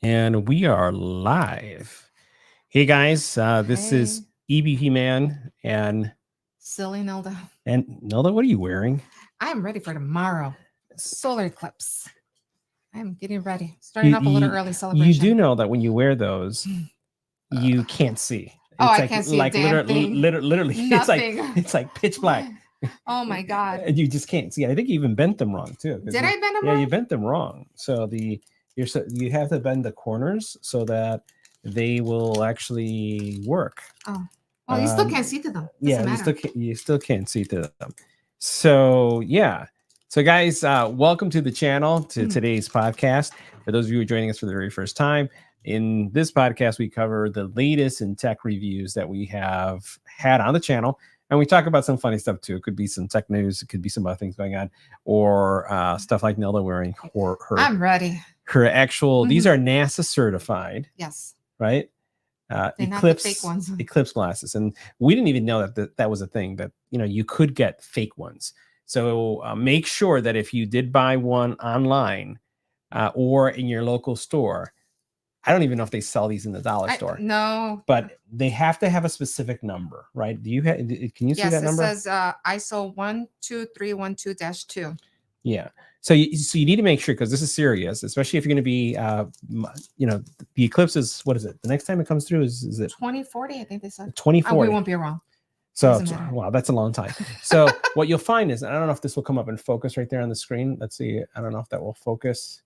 And we are live. Hey guys, this is Hey, EBP Man and silly Nelda. Nelda. What are you wearing? I'm ready for tomorrow. Solar eclipse. I'm getting ready. You Starting off a little you early you do celebration. know that when you wear those, you can't see. Oh, It's I like can't see a damn thing. literally, Nothing. it's like pitch black. Oh my God. And you just can't see. I think you even bent them wrong too. Did I bend them Yeah, you wrong? bent them wrong. So you have to bend the corners so that they will actually work. Oh. Well, you still can't see to them. Yeah, Doesn't matter. you still can't see through them. So yeah. So guys, welcome to the channel, to today's podcast. For those of you who are joining us for the very first time, in this podcast we cover the latest in tech reviews that we have had on the channel, and we talk about some funny stuff too. It could be some tech news, it could be some other things going on, or stuff like Nelda wearing I'm ready. her actual. These are NASA certified, Yes. right? They're not the fake ones. Eclipse glasses, and we didn't even know that was a thing, that you could get fake ones. So make sure that if you did buy one online or in your local store, I don't even know if they sell these in the dollar store. No. But they have to have a specific number, right? Do you have? Can you see that number? Yes, it says ISO 12312-2. Yeah. So you need to make sure, because this is serious, especially if you're going to be, the eclipse is, what is it? The next time it comes through is it 2040? I think they said 2040? We won't be wrong. So wow, that's a long time. So what you'll find is, I don't know if this will come up and focus right there on the screen. Let's see. I don't know if that will focus,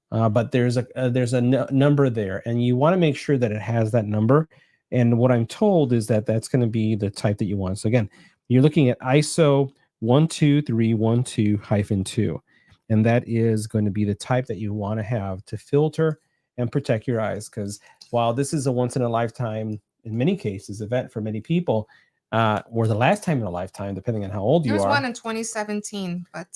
but there's a number there, and you want to make sure that it has that number. And what I'm told is that that's going to be the type that you want. So again, you're looking at ISO 12312-2, and that is going to be the type that you want to have to filter and protect your eyes. Because while this is a once in a lifetime, in many cases, event for many people, or the last time in a lifetime, depending on how old you are. There was one in 2017, but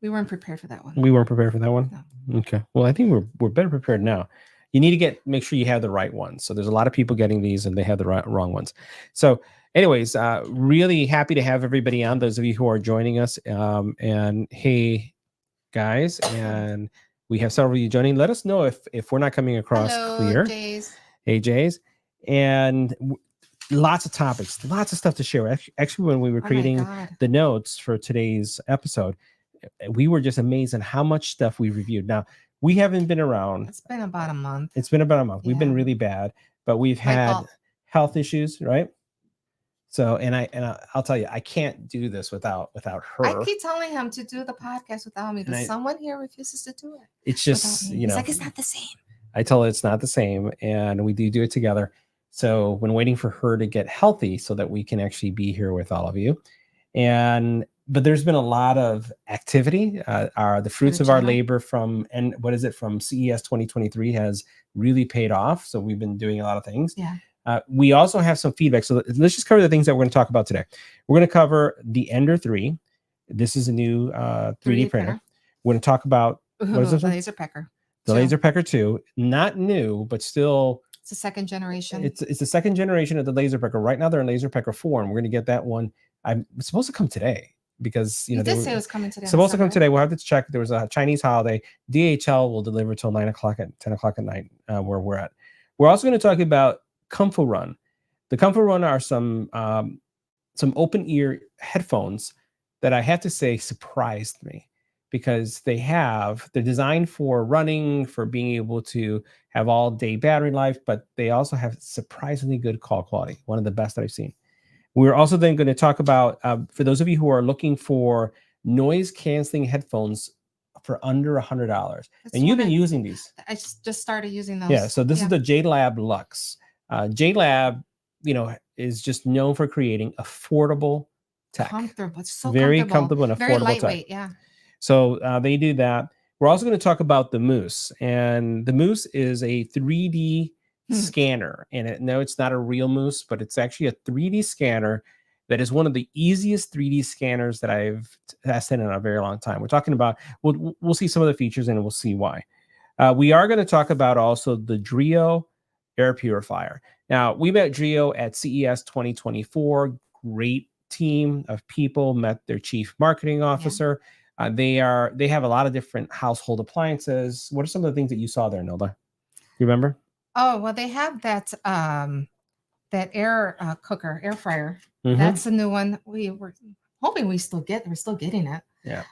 we weren't prepared for that one. We weren't prepared for that one? No. Okay. Well, I think we're better prepared now. You need to make sure you have the right ones. So there's a lot of people getting these and they have the wrong ones. So anyways, really happy to have everybody on, those of you who are joining us. And hey, guys, and we have several of you joining. Let us know if we're not coming across clear. Jays. Hey, Jays. And lots of topics, lots of stuff to share. Actually, when we were creating the notes for today's episode, we were just amazed at how much stuff we reviewed. Now, we haven't been around. It's been about a month. It's been about a month. Yeah. We've been really bad, but we've had health issues, right? So, and I'll tell you, I can't do this without her. I keep telling him to do the podcast without me, but someone here refuses to do it. It's just, He's like, it's not the same. I tell her it's not the same, and we do it together. So when waiting for her to get healthy so that we can actually be here with all of you. But there's been a lot of activity. The fruits of our labor from CES 2023 has really paid off. So we've been doing a lot of things. Yeah. We also have some feedback. So let's just cover the things that we're going to talk about today. We're going to cover the Ender 3. This is a new 3D printer. We're going to talk about what is this? The LaserPecker. The LaserPecker 2. Not new, but still. It's the second generation. It's the second generation of the LaserPecker. Right now they're in LaserPecker 4, and we're going to get that one. It's supposed to come today, because you did say it was coming today. Supposed to come today. We'll have to check. There was a Chinese holiday. DHL will deliver till 9 o'clock at 10 o'clock at night, where we're at. We're also going to talk about Comfo Run. The Comfo Run are some open ear headphones that I have to say surprised me, because they're designed for running, for being able to have all day battery life, but they also have surprisingly good call quality. One of the best that I've seen. We're also then going to talk about, for those of you who are looking for noise canceling headphones for under $100. And you've been using these. I just started using those. Yeah. So this is the JLab Lux. JLab, is just known for creating affordable tech. Comfortable. It's so very comfortable and affordable. Very lightweight, tech. Yeah. So they do that. We're also going to talk about the Moose. And the Moose is a 3D scanner. And no, it's not a real moose, but it's actually a 3D scanner that is one of the easiest 3D scanners that I've tested in a very long time. We're talking about, we'll see some of the features and we'll see why. We are going to talk about also the Drio air purifier. Now, we met Drio at CES 2024. Great team of people, met their chief marketing officer. They have a lot of different household appliances. What are some of the things that you saw there, Nilda? You remember? Oh, well, they have that that air cooker, air fryer. That's a new one. We were hoping we're still getting it. Yeah.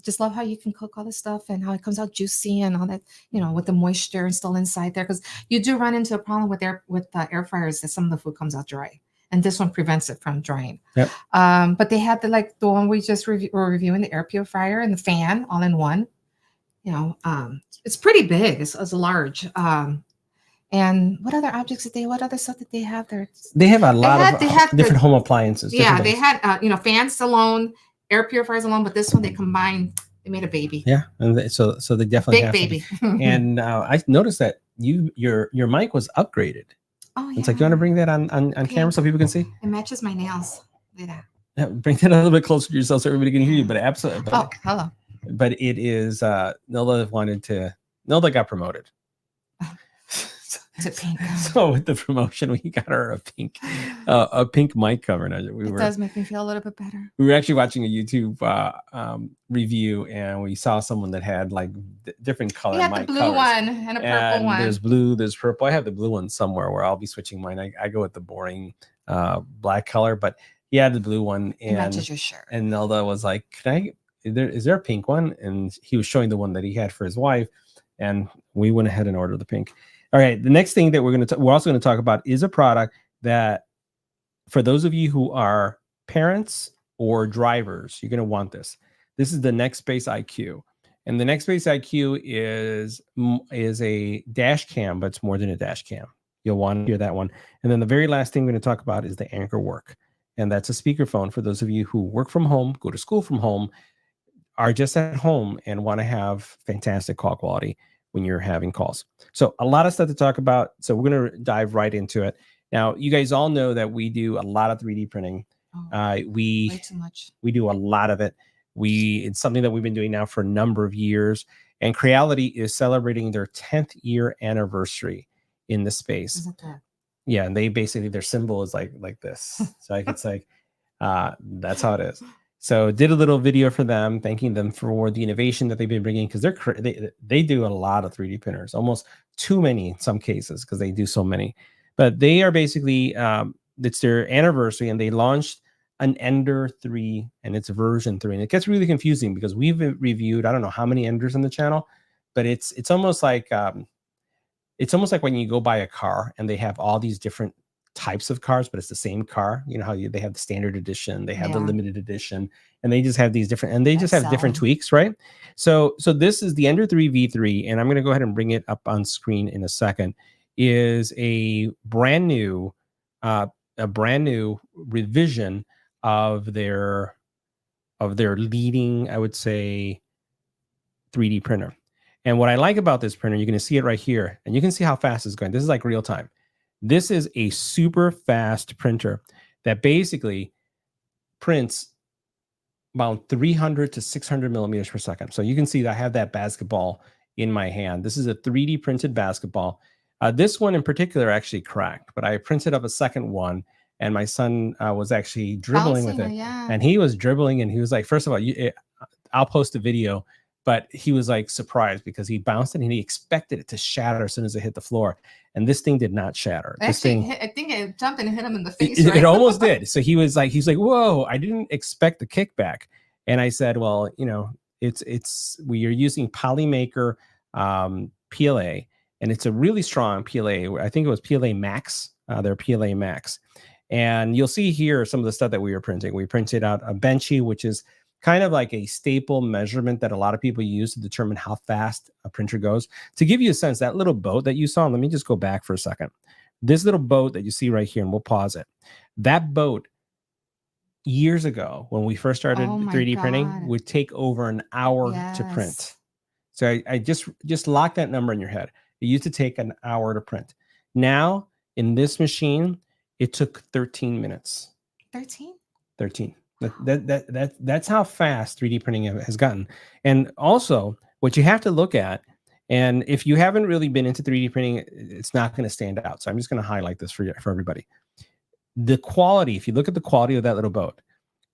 Just love how you can cook all this stuff and how it comes out juicy and all that, with the moisture still inside there. Because you do run into a problem with air fryers that some of the food comes out dry. And this one prevents it from drying. Yep. But they had the one we just were reviewing, the air purifier and the fan all in one. It's pretty big. It's large. And what other stuff did they have there? They have a lot of different home appliances. Yeah, they had fans alone, air purifiers alone, but this one they combined. They made a baby. Yeah, and so they definitely big baby. And I noticed that your mic was upgraded. Oh yeah. It's like, you want to bring that on camera so people can see? It matches my nails. Look at that. Yeah, bring that a little bit closer to yourself so everybody can hear you. But absolutely. Oh, hello. But it is Nilda got promoted. To pink. So with the promotion, we got her a pink mic cover. It does make me feel a little bit better. We were actually watching a YouTube review, and we saw someone that had like different color mic the blue colors. One and a purple one. There's blue, there's purple. I have the blue one somewhere where I'll be switching mine. I go with the boring black color, but he had the blue one. And it matches your shirt. And Nelda was like, is there a pink one? And he was showing the one that he had for his wife, and we went ahead and ordered the pink. All right, the next thing that we're also going to talk about is a product that, for those of you who are parents or drivers, you're going to want this. This is the Nextbase IQ, and the Nextbase IQ is a dash cam, but it's more than a dash cam. You'll want to hear that one. And then the very last thing we're going to talk about is the Anchor Work, and that's a speakerphone for those of you who work from home, go to school from home, are just at home, and want to have fantastic call quality when you're having calls. So a lot of stuff to talk about. So we're going to dive right into it. Now, you guys all know that we do a lot of 3D printing. Way too much. We do a lot of it. It's something that we've been doing now for a number of years. And Creality is celebrating their 10th year anniversary in the space. Isn't that? Yeah, and they basically, their symbol is like this. So it's like, that's how it is. So did a little video for them, thanking them for the innovation that they've been bringing, because they do a lot of 3D printers, almost too many in some cases, because they do so many. But they are basically, it's their anniversary, and they launched an Ender 3, and it's version 3. And it gets really confusing because we've reviewed, I don't know how many Enders on the channel, but it's almost like when you go buy a car and they have all these different types of cars, but it's the same car. You know how they have the standard edition, they have the limited edition, and they just have these different, and they just have different tweaks, right? So this is the Ender 3 V3, and I'm going to go ahead and bring it up on screen in a second. Is a brand new revision of their leading, I would say, 3D printer. And what I like about this printer, you're going to see it right here, and you can see how fast it's going. This is like real time. This is a super fast printer that basically prints about 300 to 600 millimeters per second. So you can see that I have that basketball in my hand. This is a 3D printed basketball. This one in particular actually cracked, but I printed up a second one, and my son was actually dribbling with it. And he was dribbling, and he was like, first of all, I'll post a video, but he was like surprised because he bounced it and he expected it to shatter as soon as it hit the floor. And this thing did not shatter. I think it jumped and hit him in the face. It almost did. So he was like, whoa, I didn't expect the kickback. And I said, well, we are using Polymaker PLA, and it's a really strong PLA. I think it was PLA Max, their PLA Max. And you'll see here some of the stuff that we were printing. We printed out a Benchy, which is kind of like a staple measurement that a lot of people use to determine how fast a printer goes. To give you a sense, that little boat that you saw, let me just go back for a second. This little boat that you see right here, and we'll pause it. That boat, years ago, when we first started 3D printing, would take over an hour to print. So I just lock that number in your head. It used to take an hour to print. Now, in this machine, it took 13 minutes. 13. That's how fast 3D printing has gotten. And also, what you have to look at, and if you haven't really been into 3D printing, it's not going to stand out. So I'm just going to highlight this for everybody. The quality, if you look at the quality of that little boat,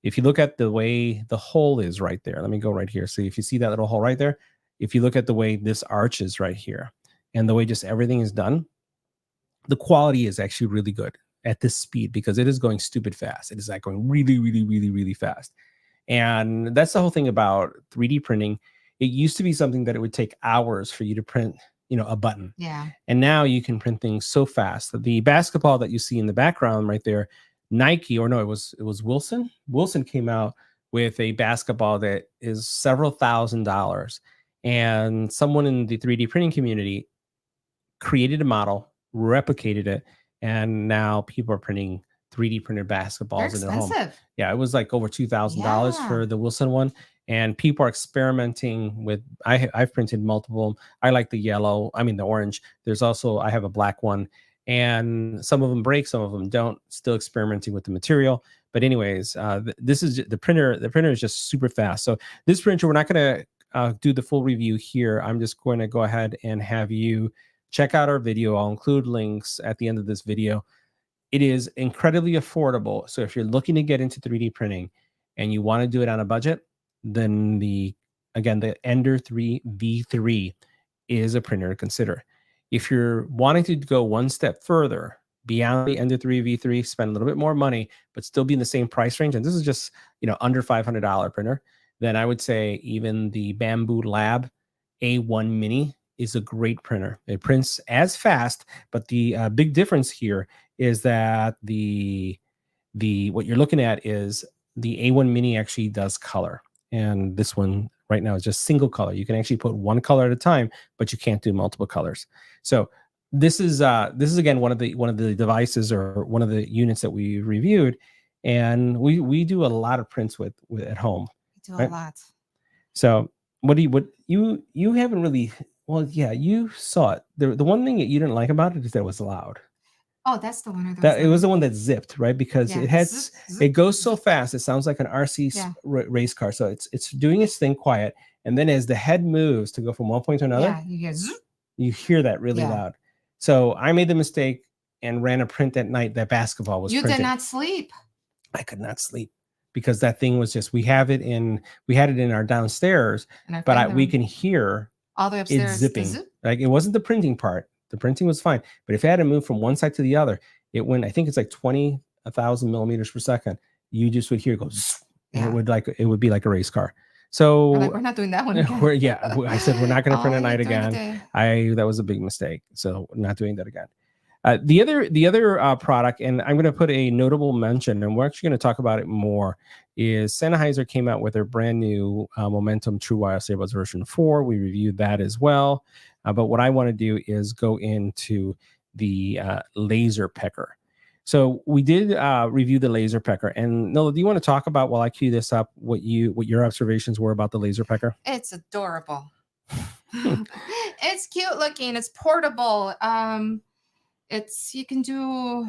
If you look at the way the hole is right there, let me go right here. So if you see that little hole right there, if you look at the way this arch is right here and the way just everything is done, the quality is actually really good at this speed because it is going stupid fast. It is like going really, really, really, really fast. And that's the whole thing about 3D printing. It used to be something that it would take hours for you to print, a button. Yeah. And now you can print things so fast. The basketball that you see in the background right there, Nike, or no, it was Wilson. Wilson came out with a basketball that is several $1,000s. And someone in the 3D printing community created a model, replicated it, and now people are printing 3D printed basketballs in their home. Yeah, it was like over $2,000 for the Wilson one. And people are experimenting with, I've printed multiple. I like the the orange. There's also, I have a black one. And some of them break, some of them don't. Still experimenting with the material. But anyways, this is the printer. The printer is just super fast. So this printer, we're not going to do the full review here. I'm just going to go ahead and have you check out our video. I'll include links at the end of this video. It is incredibly affordable. So if you're looking to get into 3D printing and you want to do it on a budget, then the Ender 3 V3 is a printer to consider. If you're wanting to go one step further beyond the Ender 3 V3, spend a little bit more money, but still be in the same price range, and this is just under $500 printer, then I would say even the Bamboo Lab A1 Mini is a great printer. It prints as fast, but the big difference here is that the what you're looking at is the A1 Mini actually does color, and this one right now is just single color. You can actually put one color at a time, but you can't do multiple colors. So this is again one of the devices or one of the units that we reviewed, and we do a lot of prints with at home. We do a lot. So you haven't really. Well, yeah, you saw it. The one thing that you didn't like about it is that it was loud. Oh, that's the one. That it was the one that zipped, right? Because it had Zip, it goes so fast. It sounds like an RC race car. So it's doing its thing quiet, and then as the head moves to go from one point to another, you hear that really loud. So I made the mistake and ran a print that night. That basketball was. You did not sleep. I could not sleep because that thing was just. We had it in our downstairs, but we can hear. All the way upstairs, it's zipping. Like it wasn't the printing part. The printing was fine, but if it had to move from one side to the other, it went. I think it's like 20,000 millimeters per second. You just would hear it go, and it would be like a race car. So we're not doing that one again. I said we're not going to print at night again. That was a big mistake. So we're not doing that again. The other product, and I'm going to put a notable mention, and we're actually going to talk about it more, is Sennheiser came out with their brand new Momentum True Wireless Earbuds version 4. We reviewed that as well. But what I want to do is go into the LaserPecker. So we did review the LaserPecker. And Nola, do you want to talk about, while I cue this up, what your observations were about the LaserPecker? It's adorable. It's cute looking. It's portable. You can do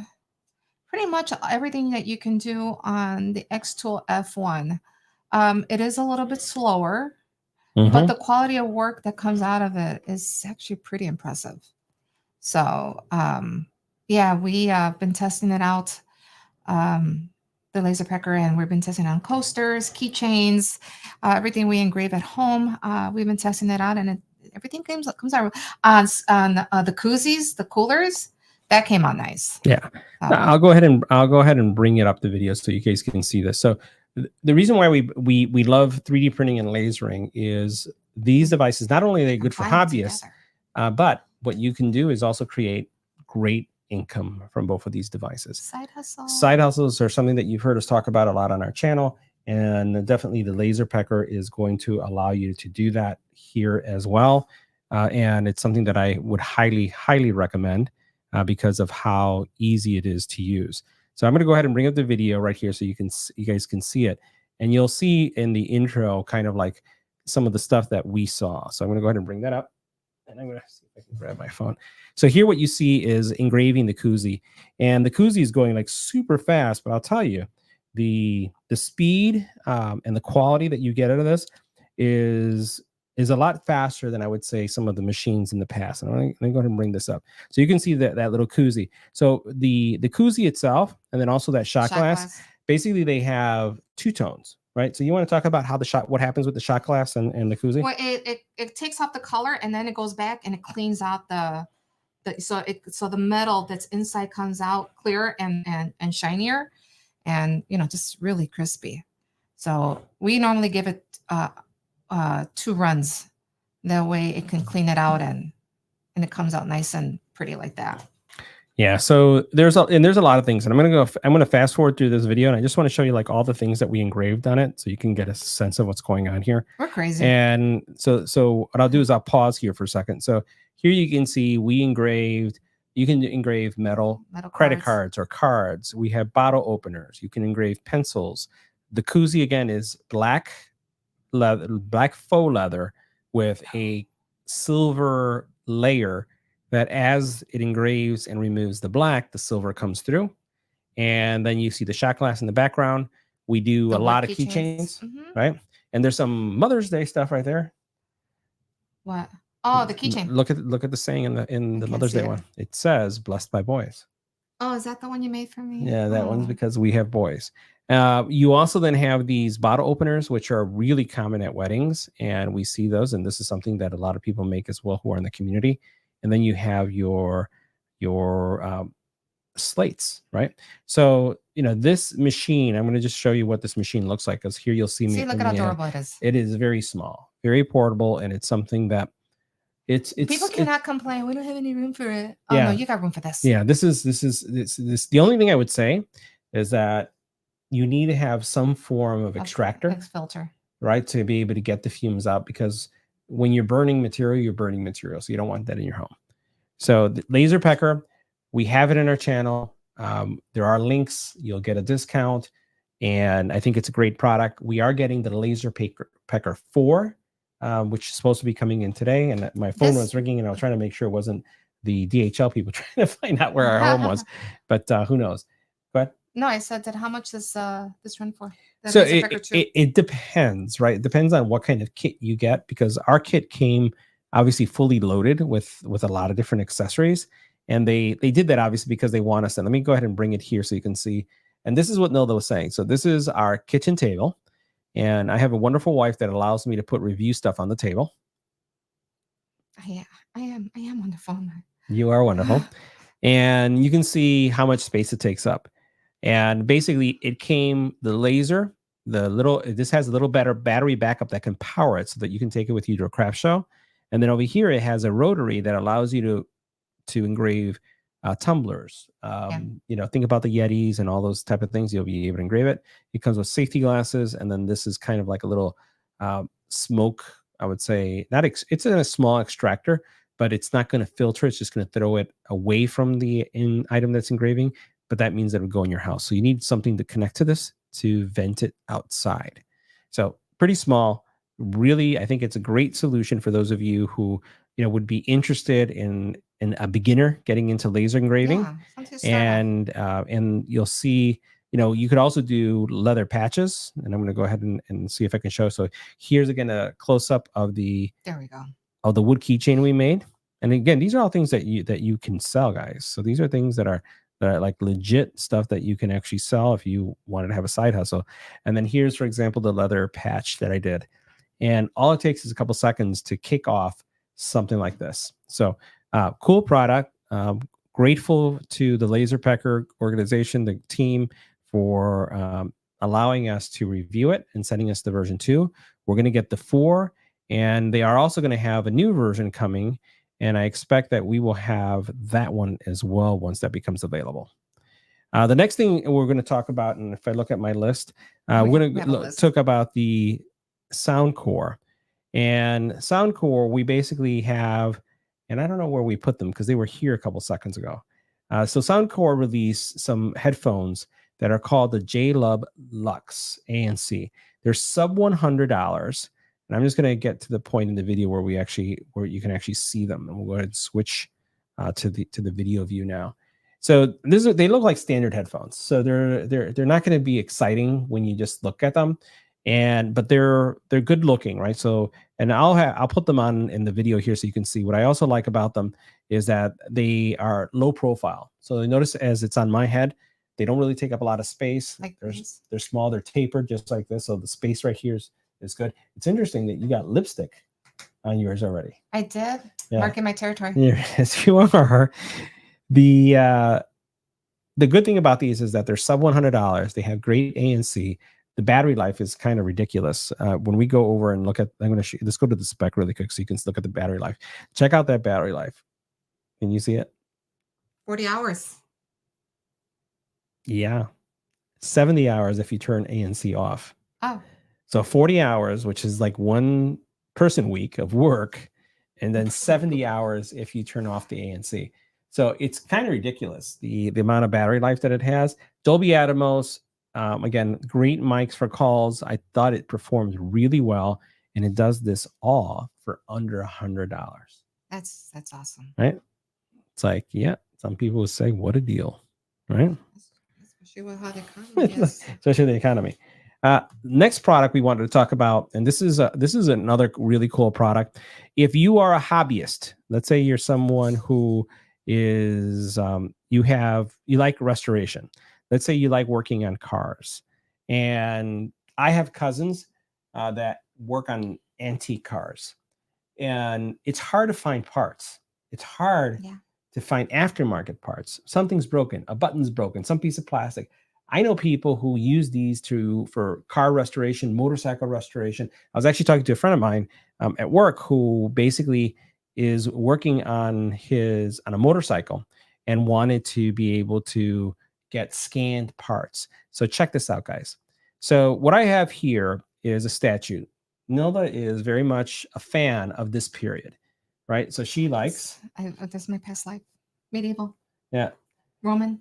pretty much everything that you can do on the X-Tool F1. It is a little bit slower, but the quality of work that comes out of it is actually pretty impressive. So, we have been testing it out, the LaserPecker, and we've been testing it on coasters, keychains, everything we engrave at home. We've been testing it out, and everything comes out on the koozies, the coolers. That came out nice. Yeah. I'll go ahead and bring it up the video so you guys can see this. So the reason why we love 3D printing and lasering is these devices, not only are they good for hobbyists, but what you can do is also create great income from both of these devices. Side hustles are something that you've heard us talk about a lot on our channel, and definitely the LaserPecker is going to allow you to do that here as well. And it's something that I would highly, highly recommend. Because of how easy it is to use. So I'm going to go ahead and bring up the video right here so you guys can see it. And you'll see in the intro kind of like some of the stuff that we saw. So I'm going to go ahead and bring that up. And I'm going to see if I can grab my phone. So here what you see is engraving the koozie. And the koozie is going like super fast. But I'll tell you, the speed and the quality that you get out of this is a lot faster than I would say some of the machines in the past. And I'm going to go ahead and bring this up. So you can see that little koozie. So the koozie itself, and then also that shot glass, basically they have two tones, right? So you want to talk about how what happens with the shot glass and the koozie? Well, it takes off the color and then it goes back and it cleans out so the metal that's inside comes out clearer and shinier, and just really crispy. So we normally give it 2 runs. That way it can clean it out and it comes out nice and pretty like that. Yeah, so there's a lot of things, and I'm gonna fast forward through this video, and I just want to show you like all the things that we engraved on it, so you can get a sense of what's going on here. We're crazy. And so what I'll do is I'll pause here for a second. So here you can see we engraved. You can engrave metal credit cards or cards. We have bottle openers. You can engrave pencils. The koozie again is black faux leather with a silver layer that as it engraves and removes the black, the silver comes through. And then you see the shot glass in the background. We do a lot of keychains, right? And there's some Mother's Day stuff right there. What? Oh, the keychain. Look at the saying in the Mother's Day one. It says "Blessed by boys." Oh, is that the one you made for me? Yeah, that one's because we have boys. You also then have these bottle openers, which are really common at weddings, and we see those. And this is something that a lot of people make as well who are in the community. And then you have your slates, right? So this machine. I'm going to just show you what this machine looks like, because here you'll see me. See, look at how adorable it is. It is very small, very portable, and it's something that it's people cannot complain. We don't have any room for it. Oh yeah. No, you got room for this. Yeah, this is the only thing I would say is that you need to have some form of extractor, filter, right, to be able to get the fumes out, because when you're burning material, so you don't want that in your home. So the LaserPecker, we have it in our channel. There are links. You'll get a discount, and I think it's a great product. We are getting the LaserPecker 4, which is supposed to be coming in today, and my phone was ringing, and I was trying to make sure it wasn't the DHL people trying to find out where our home was, but who knows? But no, I said that. How much does this run for? So it depends, right? It depends on what kind of kit you get, because our kit came obviously fully loaded with a lot of different accessories, and they did that obviously because they want us. And let me go ahead and bring it here so you can see. And this is what Nilda was saying. So this is our kitchen table, and I have a wonderful wife that allows me to put review stuff on the table. Yeah, I am wonderful. You are wonderful, and you can see how much space it takes up. And basically it came the laser, this has a little better battery backup that can power it so that you can take it with you to a craft show. And then over here, it has a rotary that allows you to engrave tumblers. Think about the Yetis and all those type of things. You'll be able to engrave it. It comes with safety glasses. And then this is kind of like a little smoke, I would say. It's in a small extractor, but it's not going to filter. It's just going to throw it away from the item that's engraving. But that means that it would go in your house. So you need something to connect to this to vent it outside. So pretty small. Really, I think it's a great solution for those of you who would be interested in a beginner getting into laser engraving. And you'll see, you could also do leather patches. And I'm going to go ahead and see if I can show. So here's again a close up of the wood keychain we made. And again, these are all things that you can sell, guys. So these are things that are like legit stuff that you can actually sell if you wanted to have a side hustle. And then here's, for example, the leather patch that I did. And all it takes is a couple seconds to kick off something like this. So cool product. Grateful to the LaserPecker organization, the team, for allowing us to review it and sending us the version 2. We're going to get the 4, and they are also going to have a new version coming. And I expect that we will have that one as well once that becomes available. The next thing we're going to talk about, and if I look at my list, we're going to talk about the souncore. And souncore, we basically have, and I don't know where we put them because they were here a couple seconds ago. So souncore released some headphones that are called the J-Lub Lux ANC. They're sub $100. And I'm just going to get to the point in the video where you can actually see them. And we'll go ahead and switch to the video view now. So they look like standard headphones. So they're not going to be exciting when you just look at them, but they're good looking, right? So, and I'll put them on in the video here so you can see. What I also like about them is that they are low profile. So notice as it's on my head, They don't really take up a lot of space. Like these? They're small. They're tapered just like this. So the space right here is good. It's interesting that you got lipstick on yours already. I did. Yeah. Marking my territory. Yes, you are. The good thing about these is that they're sub $100. They have great ANC. The battery life is kind of ridiculous. When we go over and look at, I'm going to let's go to the spec really quick so you can look at the battery life. Check out that battery life. Can you see it? 40 hours. Yeah. 70 hours if you turn ANC off. Oh. So 40 hours, which is like 1 person week of work, and then 70 hours if you turn off the ANC. So it's kind of ridiculous, the amount of battery life that it has. Dolby Atmos, again, great mics for calls. I thought it performed really well, and it does this all for under $100. That's awesome. Right? It's like, yeah, some people would say, what a deal, right? Especially with how the economy is. Especially the economy. Next product we wanted to talk about, and this is another really cool product. If you are a hobbyist, let's say you're someone who is you like restoration. Let's say you like working on cars, and I have cousins that work on antique cars, and it's hard to find parts. It's hard to find aftermarket parts. Something's broken, a button's broken, some piece of plastic. I know people who use these for car restoration, motorcycle restoration. I was actually talking to a friend of mine at work who basically is working on a motorcycle and wanted to be able to get scanned parts. So check this out, guys. So what I have here is a statue. Nilda is very much a fan of this period, right? So she likes. That's my past life. Medieval. Yeah. Roman.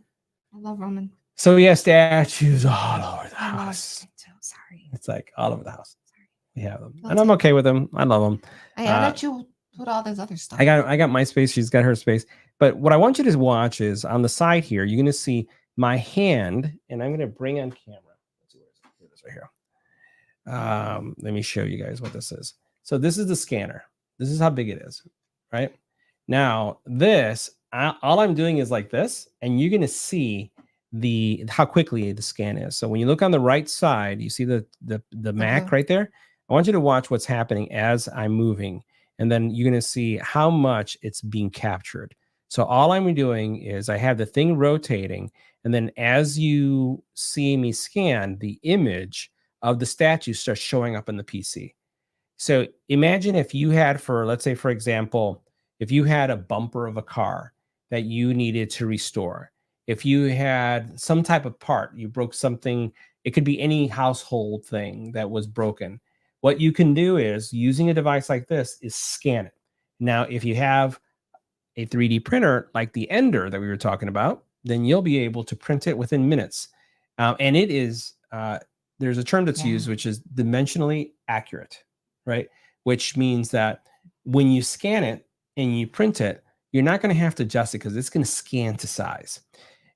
I love Roman. So we have statues all over the house. Sorry. It's like all over the house. Sorry. We have them, and I'm okay with them. I love them. I let you put all this other stuff. I got my space. She's got her space. But what I want you to watch is on the side here. You're going to see my hand, and I'm going to bring on camera. Let's see where it is right here. Let me show you guys what this is. So this is the scanner. This is how big it is, right? Now this, all I'm doing is like this, and you're going to see how quickly the scan is. So when you look on the right side, you see the Mac right there. I want you to watch what's happening as I'm moving, and then you're going to see how much it's being captured. So all I'm doing is I have the thing rotating, and then as you see me scan, the image of the statue starts showing up in the PC. So imagine if you had, let's say, for example, if you had a bumper of a car that you needed to restore. If you had some type of part, you broke something, it could be any household thing that was broken. What you can do is, using a device like this, is scan it. Now, if you have a 3D printer like the Ender that we were talking about, then you'll be able to print it within minutes. And it is, there's a term that's used, which is dimensionally accurate, right? Which means that when you scan it and you print it, you're not going to have to adjust it because it's going to scan to size.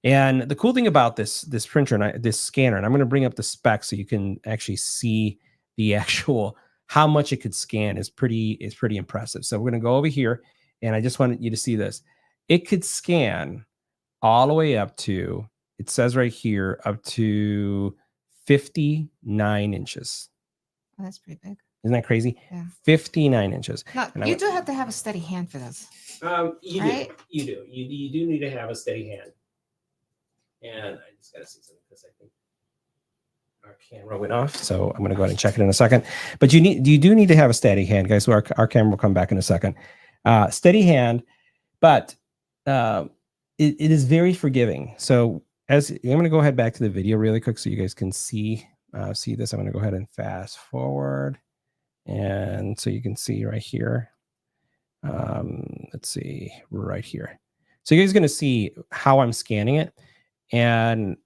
And the cool thing about this printer and this scanner, and I'm going to bring up the specs so you can actually see the actual how much it could scan is pretty impressive. So we're going to go over here, and I just wanted you to see this. It could scan all the way up to, it says right here, up to 59 inches. Oh, that's pretty big. Isn't that crazy? Yeah. 59 inches. Now, you do have to have a steady hand for this. You right? do. You do. You do need to have a steady hand. And I just got to see something because I think our camera went off. So I'm going to go ahead and check it in a second. But you do need to have a steady hand, guys. So our camera will come back in a second. Steady hand, but it is very forgiving. So I'm going to go ahead back to the video really quick so you guys can see this. I'm going to go ahead and fast forward. And so you can see right here. Let's see, right here. So you guys are going to see how I'm scanning it. And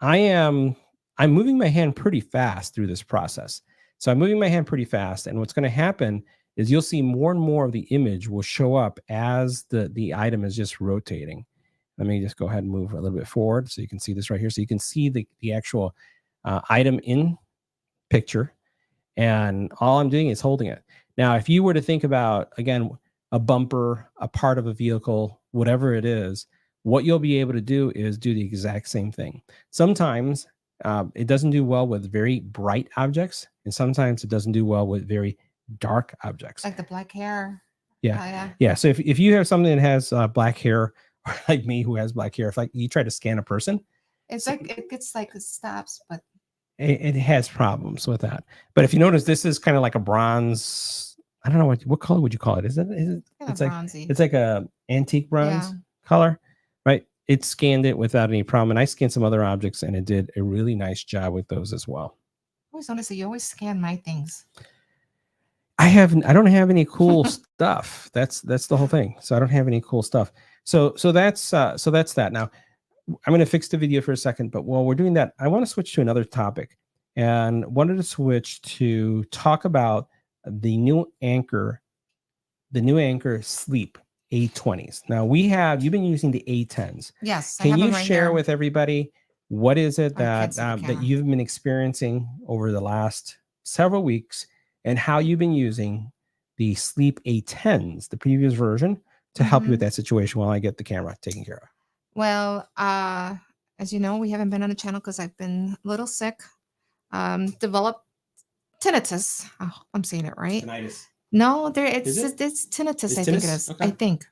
I'm moving my hand pretty fast through this process. So I'm moving my hand pretty fast. And what's going to happen is you'll see more and more of the image will show up as the item is just rotating. Let me just go ahead and move a little bit forward so you can see this right here. So you can see the actual item in picture. And all I'm doing is holding it. Now, if you were to think about, again, a bumper, a part of a vehicle, whatever it is, what you'll be able to do is do the exact same thing. Sometimes it doesn't do well with very bright objects, and sometimes it doesn't do well with very dark objects. Like the black hair. Yeah. Oh, yeah. Yeah. So if you have something that has black hair, or like me who has black hair, if like you try to scan a person, It's like it gets like it stops, but it has problems with that. But if you notice, this is kind of like a bronze. I don't know what color would you call it? Is it? It's like bronzy. it's like a antique bronze color, right? It scanned it without any problem, and I scanned some other objects, and it did a really nice job with those as well. I always notice that you always scan my things. I don't have any cool stuff. That's the whole thing. So I don't have any cool stuff. So that's that. Now I'm going to fix the video for a second, but while we're doing that, I want to switch to another topic, and wanted to switch to talk about the new Anchor Sleep A20s. Now you've been using the A10s. Yes. Can you share with everybody what is it that you've been experiencing over the last several weeks, and how you've been using the Sleep A10s, the previous version, to help you with that situation while I get the camera taken care of? Well, as you know, we haven't been on the channel because I've been a little sick. Developed tinnitus. Oh, I'm saying it right. Tinnitus. No, it's tinnitus. It's I think it is. Okay. I think.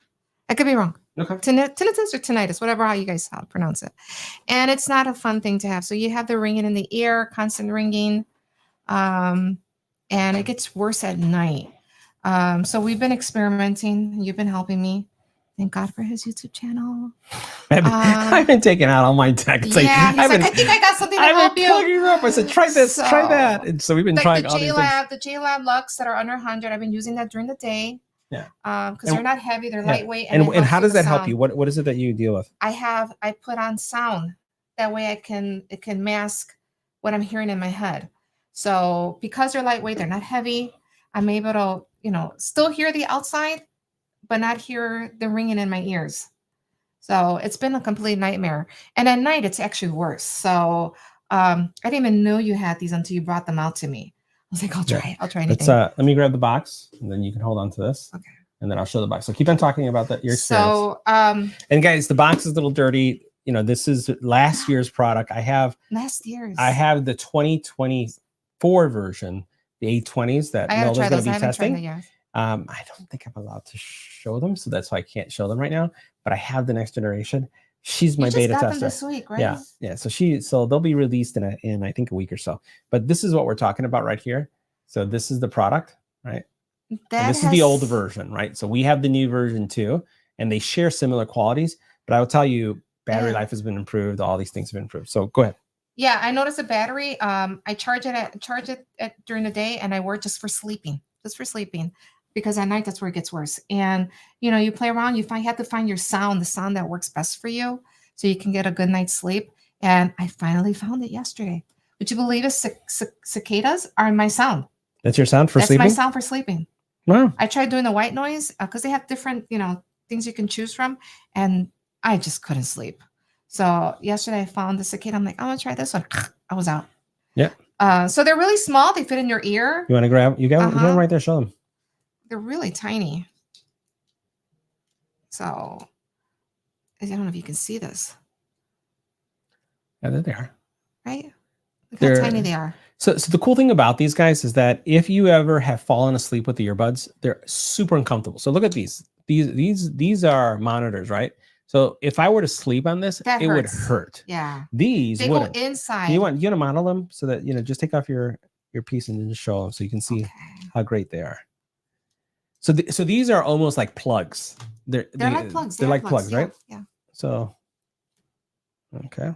I could be wrong. Okay. Tinnitus or tinnitus, whatever how you guys pronounce it. And it's not a fun thing to have. So you have the ringing in the ear, constant ringing, and it gets worse at night. So we've been experimenting. You've been helping me. Thank God for his YouTube channel. I've been taking out all my tech. It's he's like, I think I got something to help you. Plugging her up. I said, try this, try that. And so we've been trying the all these things. The JLab Lux that are under 100. I've been using that during the day. Yeah. Because they're not heavy, they're lightweight. And how does that help you? What is it that you deal with? I put on sound. That way it can mask what I'm hearing in my head. So because they're lightweight, they're not heavy, I'm able to, still hear the outside, but not hear the ringing in my ears. So it's been a complete nightmare. And at night, it's actually worse. So I didn't even know you had these until you brought them out to me. I was like, I'll try it. I'll try anything. Let me grab the box, and then you can hold on to this. Okay. And then I'll show the box. So keep on talking about your experience. So, and guys, the box is a little dirty. This is last year's product. I have the 2024 version, the A20s that Melda's going to be testing. I don't think I'm allowed to show them, so that's why I can't show them right now. But I have the next generation. She's my beta tester. Them this week, right? Yeah. So they'll be released in I think a week or so. But this is what we're talking about right here. So this is the product, right? This is the old version, right? So we have the new version too, and they share similar qualities. But I will tell you, battery life has been improved. All these things have been improved. So go ahead. Yeah, I noticed the battery. I charge it during the day, and I wear it just for sleeping. Because at night, that's where it gets worse. And, you play around, you have to find the sound that works best for you so you can get a good night's sleep. And I finally found it yesterday. Would you believe it? Cicadas are my sound. That's your sound for sleeping? That's my sound for sleeping. Wow. I tried doing the white noise because they have different, things you can choose from. And I just couldn't sleep. So yesterday I found the cicada. I'm like, I'm going to try this one. I was out. Yeah. So they're really small. They fit in your ear. You want to grab? You got them right there. Show them. They're really tiny. So I don't know if you can see this. Yeah, there they are. Right? Look how tiny they are. So the cool thing about these guys is that if you ever have fallen asleep with the earbuds, they're super uncomfortable. So look at these. These are monitors, right? So if I were to sleep on this, it would hurt. Yeah. These they wouldn't. Go inside. You want to model them so that just take off your piece and just show them so you can see how great they are. So these are almost like plugs. They're like plugs. They're like plugs, right? Yeah. So okay.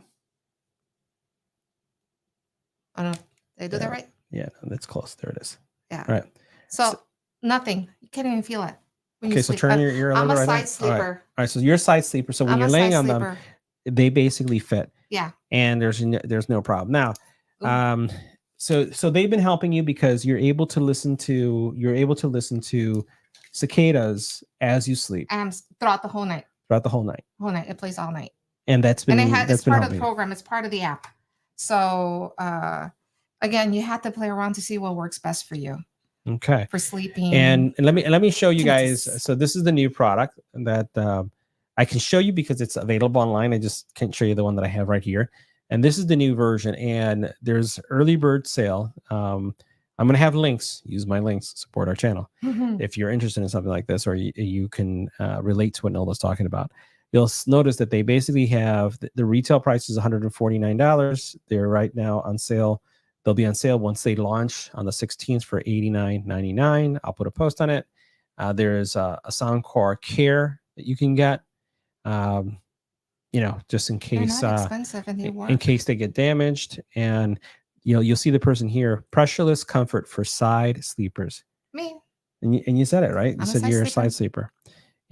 I don't know. Did I do that right? Yeah, that's close. There it is. Yeah. All right. So nothing. You can't even feel it. Okay, so turn your ear a little bit. I'm a side sleeper. All right, so you're a side sleeper. So when you're laying on them, they basically fit. Yeah. And there's no problem. Now, so they've been helping you because you're able to listen to cicadas as you sleep. And throughout the whole night. It plays all night. And that's been it's part of the program. It's part of the app. So again, you have to play around to see what works best for you. Okay. For sleeping. And let me show you guys. So this is the new product that I can show you because it's available online. I just can't show you the one that I have right here. And this is the new version, and there's early bird sale. I'm going to have links. Use my links, support our channel. If you're interested in something like this, or you can relate to what Nilda's talking about. You'll notice that they basically have the retail price is $149. They're right now on sale. They'll be on sale once they launch on the 16th for $89.99. I'll put a post on it. There's a Soundcore Care that you can get. Just in case, they're not expensive and they work. in case they get damaged. And you'll see the person here, pressureless comfort for side sleepers. Me. And you said it right. You said you're a side sleeper.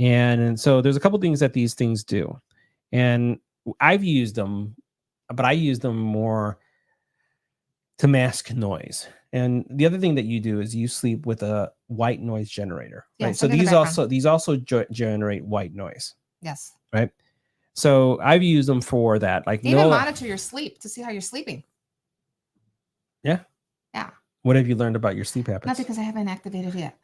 And so there's a couple things that these things do, and I've used them, but I use them more to mask noise. And the other thing that you do is you sleep with a white noise generator, right? Yes, So these also generate white noise. Yes. Right. So I've used them for that. Like they even monitor your sleep to see how you're sleeping. Yeah. Yeah. What have you learned about your sleep habits? Not because I haven't activated it yet.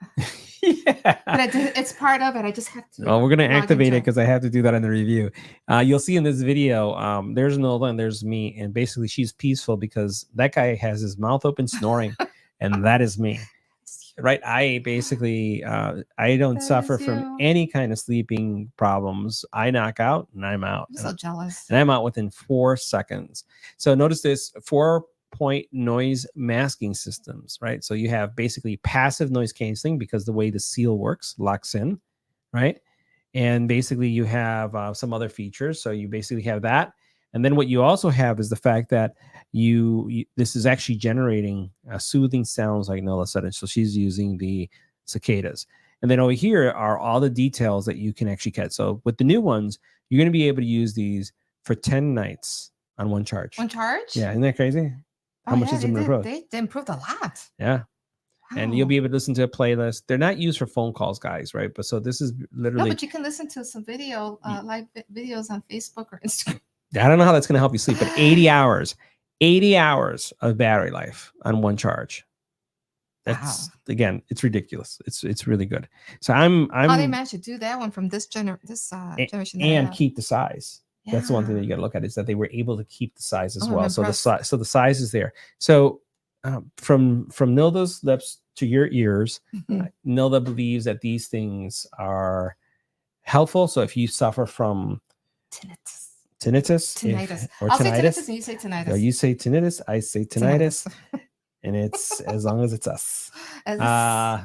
Yeah. But it's part of it. I just have to. Well, we're going to activate it because I have to do that in the review. You'll see in this video, there's Nilda and there's me. And basically she's peaceful because that guy has his mouth open snoring. And that is me. Right. I basically, I don't suffer from any kind of sleeping problems. I knock out and I'm out. I'm so jealous. And I'm out within 4 seconds. So notice this 4-point noise masking systems, right? So you have basically passive noise canceling because the way the seal works, locks in, right? And basically you have some other features. So you basically have that. And then what you also have is the fact that this is actually generating soothing sounds like Nilda said. So she's using the cicadas. And then over here are all the details that you can actually get. So with the new ones, you're going to be able to use these for 10 nights on one charge. One charge? Yeah. Isn't that crazy? How much is it improved? They improved a lot. Yeah. Wow. And you'll be able to listen to a playlist. They're not used for phone calls, guys, right? But so this is literally. No, but you can listen to some live videos on Facebook or Instagram. I don't know how that's going to help you sleep, but 80 hours of battery life on one charge. That's again, it's ridiculous. It's really good. So I'm how they managed to do that one from this generation and keep the size. Yeah. That's the one thing that you got to look at is that they were able to keep the size as well. So the size is there. So from Nilda's lips to your ears, Nilda believes that these things are helpful. So if you suffer from tinnitus or I'll tinnitus. say tinnitus and you say tinnitus. No, you say tinnitus, I say tinnitus. And it's as long as it's us. Yeah,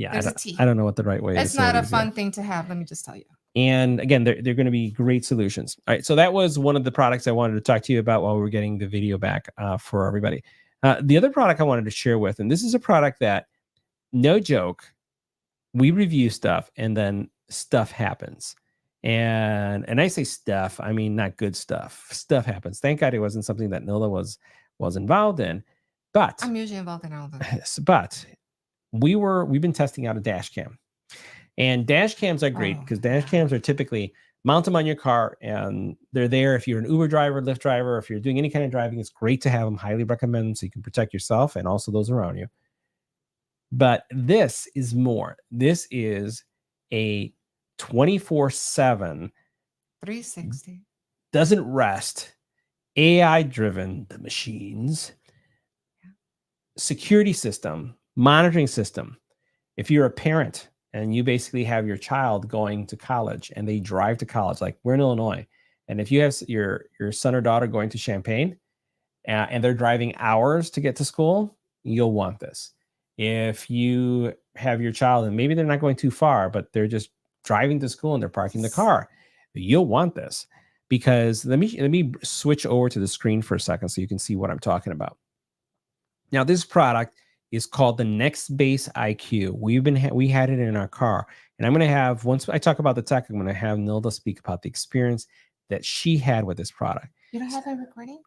I don't know what the right way is. It's not a fun thing to have, let me just tell you. And again, they're going to be great solutions. All right, so that was one of the products I wanted to talk to you about while we were getting the video back for everybody. The other product I wanted to share with, and this is a product that, no joke, we review stuff and then stuff happens. And I say stuff, I mean not good stuff. Stuff happens. Thank God it wasn't something that Nilda was involved in. But I'm usually involved in all of this. But we've been testing out a dash cam. And dash cams are great because dash cams are typically mount them on your car and they're there if you're an Uber driver, Lyft driver, if you're doing any kind of driving, it's great to have them. Highly recommend them so you can protect yourself and also those around you. But this is more. This is a 24/7 360 doesn't rest, AI driven, the machines, security system, monitoring system. If you're a parent and you basically have your child going to college and they drive to college, like we're in Illinois, and if you have your son or daughter going to Champaign and they're driving hours to get to school, you'll want this. If you have your child and maybe they're not going too far, but they're just driving to school and they're parking the car, you'll want this. Because let me switch over to the screen for a second so you can see what I'm talking about. Now, this product is called the Next Base IQ. We had it in our car, and I'm going to have, once I talk about the tech, I'm going to have Nilda speak about the experience that she had with this product. You don't have a recording?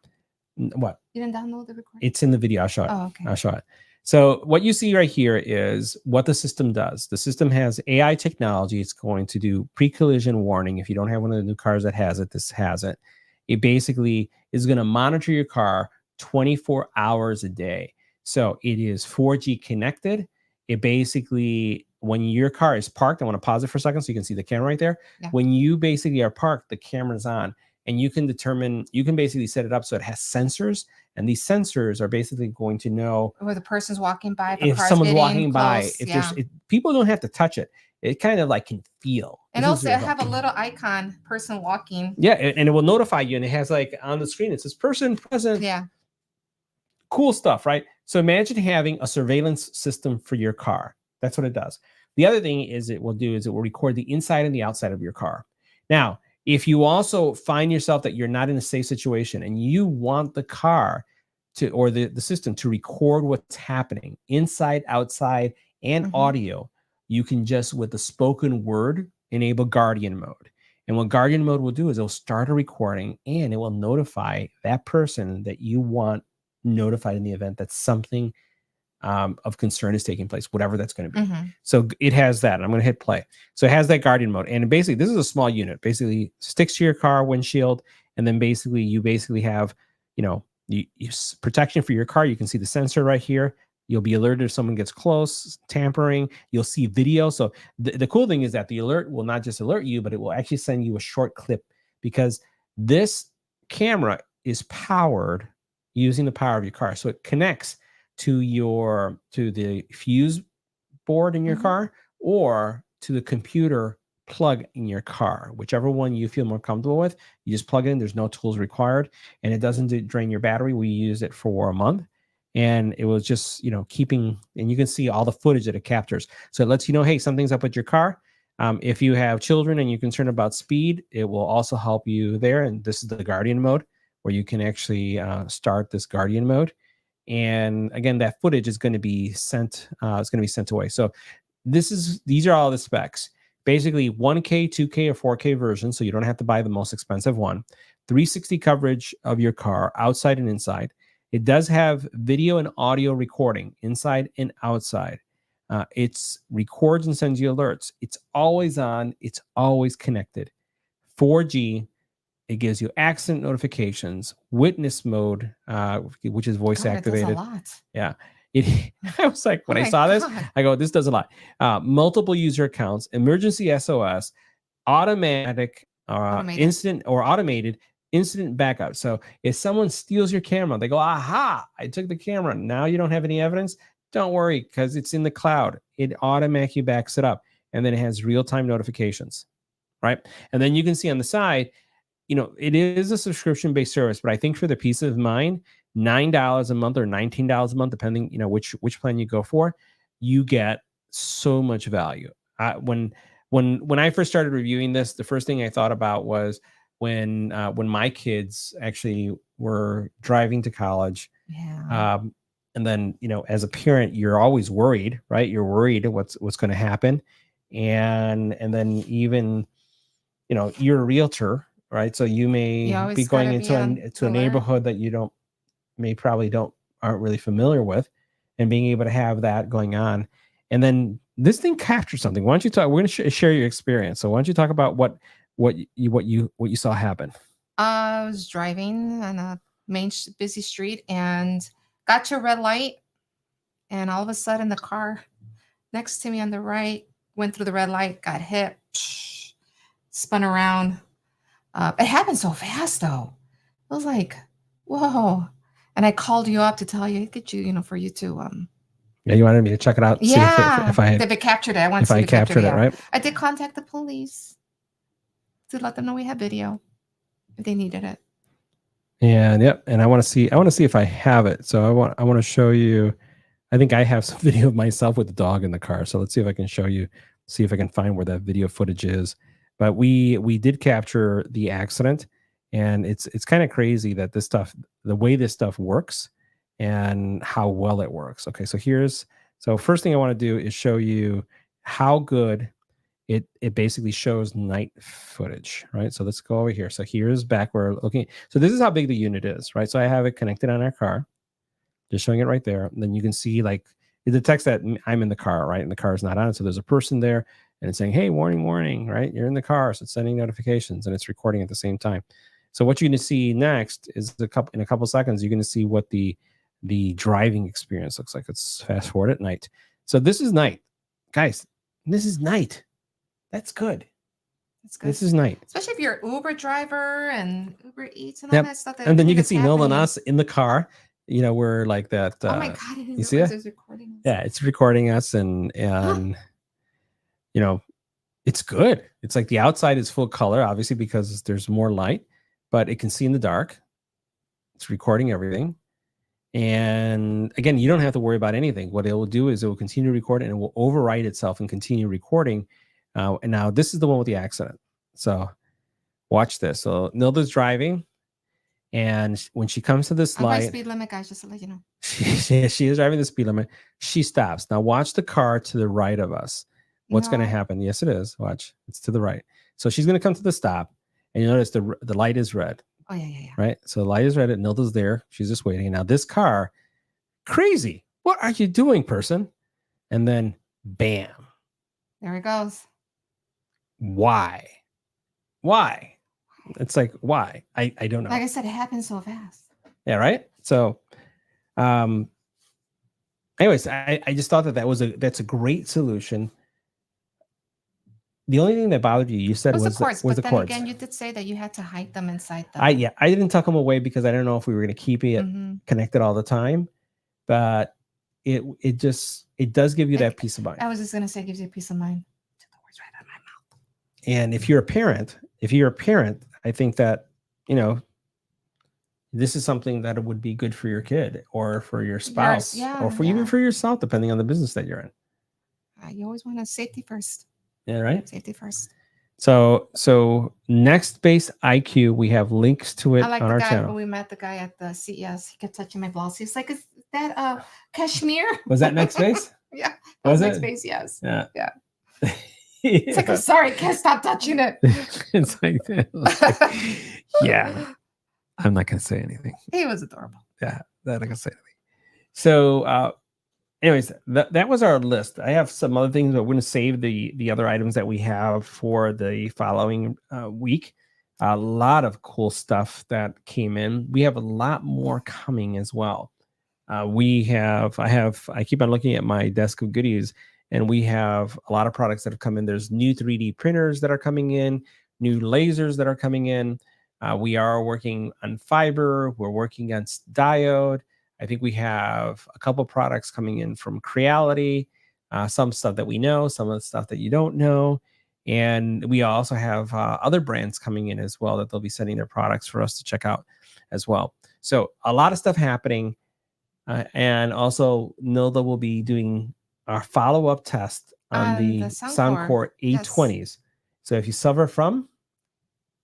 What? You didn't download the recording? It's in the video. I'll show it. Oh, okay. I'll show it. So what you see right here is what the system does. The system has AI technology. It's going to do pre-collision warning. If you don't have one of the new cars that has it, this has it. It basically is going to monitor your car 24 hours a day. So it is 4G connected. It basically when your car is parked, I want to pause it for a second so you can see the camera right there. Yeah. When you basically are parked, the camera's on, and you can basically set it up so it has sensors, and these sensors are basically going to know where the person's walking by, if car's someone's getting walking by, close, if yeah. people don't have to touch it. It kind of like can feel. And This is also really have a helpful. little icon, person walking. Yeah, and it will notify you, and it has like on the screen, it says person present. Yeah. Cool stuff, right? So imagine having a surveillance system for your car. That's what it does. The other thing it will record the inside and the outside of your car. Now, if you also find yourself that you're not in a safe situation and you want the car to, or the system to record what's happening inside, outside, and audio, you can just, with the spoken word, enable Guardian mode. And what Guardian mode will do is it'll start a recording and it will notify that person that you want notified in the event that something of concern is taking place, whatever that's going to be. So it has that. I'm going to hit play. So it has that Guardian mode. And basically, this is a small unit. Basically, sticks to your car windshield. And then basically, you have, you protection for your car. You can see the sensor right here. You'll be alerted if someone gets close, tampering. You'll see video. So the cool thing is that the alert will not just alert you, but it will actually send you a short clip, because this camera is powered using the power of your car. So it connects to the fuse board in your car, or to the computer plug in your car, whichever one you feel more comfortable with. You just plug it in. There's no tools required, and it doesn't drain your battery. We use it for a month, and it was just keeping, and you can see all the footage that it captures. So it lets you know, hey, something's up with your car. If you have children and you're concerned about speed, it will also help you there. And this is the Guardian mode, where you can actually start this Guardian mode. And again, that footage is going to be sent. It's going to be sent away. So these are all the specs. Basically, 1K, 2K, or 4K version, so you don't have to buy the most expensive one. 360 coverage of your car, outside and inside. It does have video and audio recording, inside and outside. It records and sends you alerts. It's always on. It's always connected. 4G. It gives you accident notifications, witness mode, which is voice activated. It does a lot. Yeah. I was like, when I saw this, I go, this does a lot. Multiple user accounts, emergency SOS, automatic instant or automated incident backup. So if someone steals your camera, they go, aha, I took the camera. Now you don't have any evidence. Don't worry, because it's in the cloud. It automatically backs it up. And then it has real-time notifications, right? And then you can see on the side, it is a subscription-based service, but I think for the peace of mind, $9 a month or $19 a month, depending, which plan you go for, you get so much value. When I first started reviewing this, the first thing I thought about was when my kids actually were driving to college. Yeah. And then, as a parent, you're always worried, right? You're worried what's going to happen. And then even, you're a realtor, right? So you may be going into a neighborhood that you aren't really familiar with, and being able to have that going on. And then this thing captures something. Why don't you talk? We're going to share your experience. So why don't you talk about what you saw happen? I was driving on a main busy street and got to a red light, and all of a sudden the car next to me on the right went through the red light, got hit, spun around. It happened so fast, though. I was like, whoa. And I called you up to tell you, get you, for you to. Yeah, you wanted me to check it out. Yeah. See if they captured it. I want to see if I captured it, right? I did contact the police to let them know we had video if they needed it. And yep. And I want to see if I have it. So I want to show you. I think I have some video of myself with the dog in the car. So let's see if I can show you, see if I can find where that video footage is. But we did capture the accident, and it's kind of crazy that the way this stuff works and how well it works. Okay, so first thing I want to do is show you how good it basically shows night footage, right? So let's go over here. So here's back where we're looking. So this is how big the unit is, right? So I have it connected on our car, just showing it right there. And then you can see it detects that I'm in the car, right? And the car is not on. So there's a person there. And it's saying, hey, warning, warning, right? You're in the car. So it's sending notifications, and it's recording at the same time. So what you're going to see next is in a couple seconds, you're going to see what the driving experience looks like. Let's fast forward at night. So this is night. Guys, This is night. That's good. It's good. This is night. Especially if you're an Uber driver and Uber Eats and all Yep. that stuff. And then you can that's see Nil and happening. us in the car. You know, we're like that. Oh my God, you see it? It's recording us. Yeah, it's recording us, and you know, it's good. It's like the outside is full color, obviously, because there's more light, but it can see in the dark. It's recording everything. And again, you don't have to worry about anything. What it will do is it will continue to record, and it will overwrite itself and continue recording. And now this is the one with the accident. So watch this. So Nilda's driving, and when she comes to this I'm by light, speed limit, guys, just to let you know. she is driving the speed limit. She stops. Now watch the car to the right of us. What's going to happen? Yes, it is. Watch. It's to the right. So she's going to come to the stop, and you notice the light is red. Oh, yeah. Right? So the light is red, and Nilda's there. She's just waiting. And now this car, crazy. What are you doing, person? And then, bam. There it goes. Why? It's like, why? I don't know. Like I said, it happened so fast. Yeah, right? So, anyways, I just thought that's a great solution. The only thing that bothered you said was the cords. But then again, you did say that you had to hide them inside the. I didn't tuck them away because I don't know if we were going to keep it connected all the time, but it does give you that peace of mind. I was just going to say, it gives you peace of mind. Took the words right out of my mouth. And if you're a parent, I think that, you know, this is something that would be good for your kid or for your spouse or even for yourself, depending on the business that you're in. You always want safety first. Yeah, right. Safety first. So Next Base IQ, we have links to it on our channel. When we met the guy at the CES, he kept touching my blouse. He's like, "Is that cashmere?" Was that Next Base? Yeah, was it Next Base? Yes. Yeah. It's like, I'm sorry, can't stop touching it. It's like yeah. I'm not gonna say anything. He was adorable. Yeah, I'm not gonna say anything. So anyways, that was our list. I have some other things, but we're going to save the other items that we have for the following week. A lot of cool stuff that came in. We have a lot more coming as well. I keep on looking at my desk of goodies, and we have a lot of products that have come in. There's new 3D printers that are coming in, new lasers that are coming in. We are working on fiber. We're working on diode. I think we have a couple products coming in from Creality, some stuff that we know, some of the stuff that you don't know. And we also have other brands coming in as well that they'll be sending their products for us to check out as well. So a lot of stuff happening. And also Nilda will be doing our follow-up test on the souncore A20s. Yes. So if you suffer from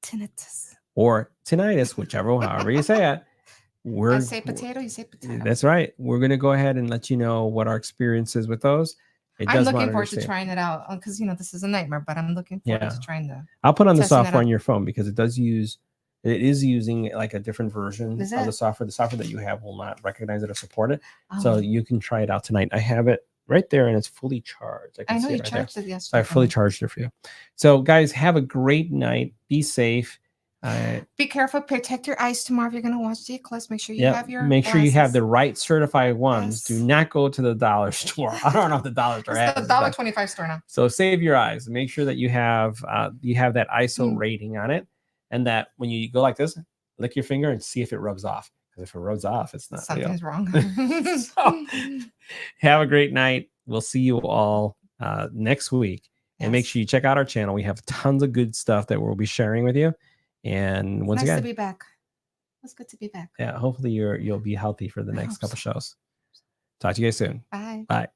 tinnitus or tinnitus, however you say it, I say potato, you say potato. That's right. We're going to go ahead and let you know what our experience is with those. I'm looking forward to trying it out because, you know, this is a nightmare, but I'm looking forward to trying the. I'll put on the software on your phone because it is using like a different version of the software. The software that you have will not recognize it or support it. So you can try it out tonight. I have it right there and it's fully charged. I know you charged it yesterday. So I fully charged it for you. So guys, have a great night. Be safe. Be careful. Protect your eyes tomorrow if you're going to watch the eclipse. Make sure you have your Make sure you have the right certified ones. Yes. Do not go to the dollar store. I don't know if the dollar store has the $1.25 store now. So save your eyes. Make sure that you have that ISO rating on it, and that when you go like this, lick your finger and see if it rubs off. Because if it rubs off, it's not something's wrong. So, have a great night. We'll see you all next week, and make sure you check out our channel. We have tons of good stuff that we'll be sharing with you. And once again, nice to be back. It's good to be back. Yeah, hopefully you'll be healthy for the next couple shows. Talk to you guys soon. Bye. Bye.